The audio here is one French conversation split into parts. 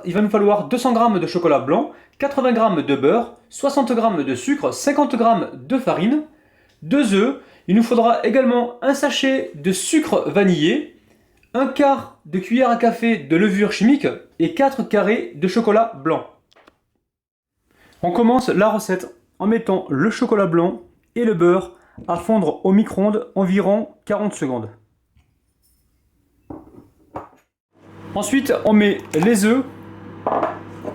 Il va nous falloir 200 g de chocolat blanc, 80 g de beurre, 60 g de sucre, 50 g de farine, 2 œufs. Il nous faudra également un sachet de sucre vanillé, un quart de cuillère à café de levure chimique et 4 carrés de chocolat blanc. On commence la recette en mettant le chocolat blanc et le beurre à fondre au micro-ondes environ 40 secondes. Ensuite, on met les œufs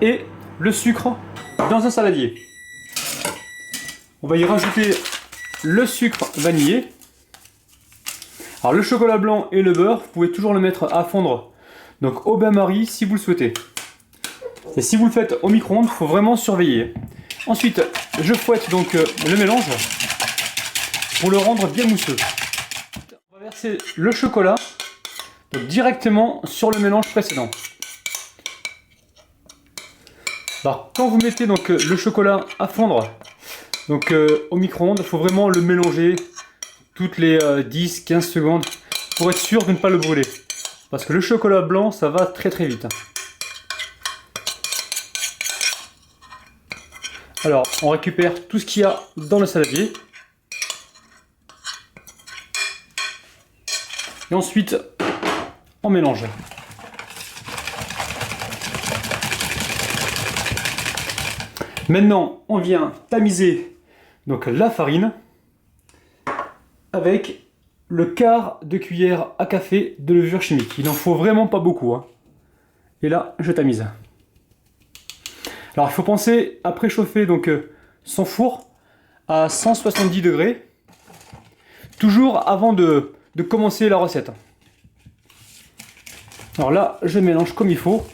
et le sucre dans un saladier. On va y rajouter le sucre vanillé. Alors le chocolat blanc et le beurre, vous pouvez toujours le mettre à fondre donc au bain-marie si vous le souhaitez. Et si vous le faites au micro-ondes, il faut vraiment surveiller. Ensuite, je fouette donc le mélange pour le rendre bien mousseux. On va verser le chocolat donc, directement sur le mélange précédent. Alors, quand vous mettez donc le chocolat à fondre donc, au micro-ondes, il faut vraiment le mélanger toutes les 10-15 secondes pour être sûr de ne pas le brûler. Parce que le chocolat blanc, ça va très très vite. Alors, on récupère tout ce qu'il y a dans le saladier. Et ensuite, on mélange. Maintenant, on vient tamiser donc la farine avec le quart de cuillère à café de levure chimique. Il n'en faut vraiment pas beaucoup, hein. Et là, je tamise. Alors, il faut penser à préchauffer donc son four à 170 degrés, toujours avant de commencer la recette. Alors là, je mélange comme il faut.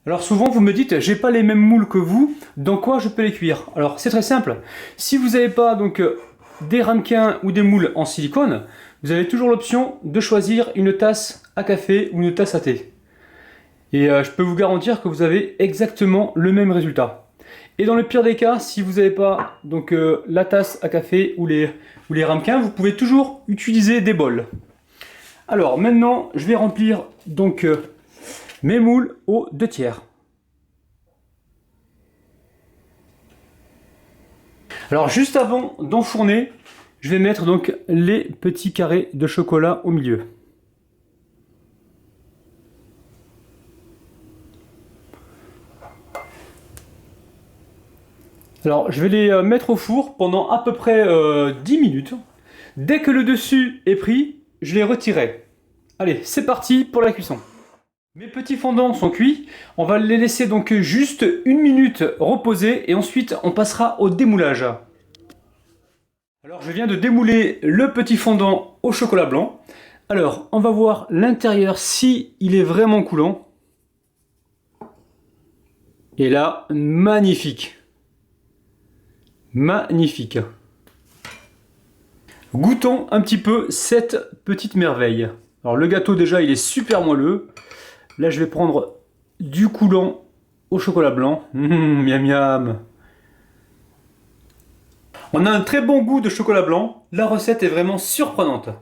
Alors souvent vous me dites, j'ai pas les mêmes moules que vous, dans quoi je peux les cuire? Alors c'est très simple, si vous n'avez pas donc des ramequins ou des moules en silicone, vous avez toujours l'option de choisir une tasse à café ou une tasse à thé. Et je peux vous garantir que vous avez exactement le même résultat. Et dans le pire des cas, si vous n'avez pas donc la tasse à café ou les ramequins, vous pouvez toujours utiliser des bols. Alors maintenant, je vais remplir donc mes moules aux 2/3. Alors juste avant d'enfourner, je vais mettre donc les petits carrés de chocolat au milieu. Alors je vais les mettre au four pendant à peu près 10 minutes. Dès que le dessus est pris, je les retirerai. Allez, c'est parti pour la cuisson. Mes petits fondants sont cuits, on va les laisser donc juste 1 minute reposer et ensuite on passera au démoulage. Alors je viens de démouler le petit fondant au chocolat blanc. Alors on va voir l'intérieur si il est vraiment coulant. Et là, magnifique. Magnifique. Goûtons un petit peu cette petite merveille. Alors le gâteau déjà il est super moelleux. Là je vais prendre du coulant au chocolat blanc. Miam miam. On a un très bon goût de chocolat blanc. La recette est vraiment surprenante.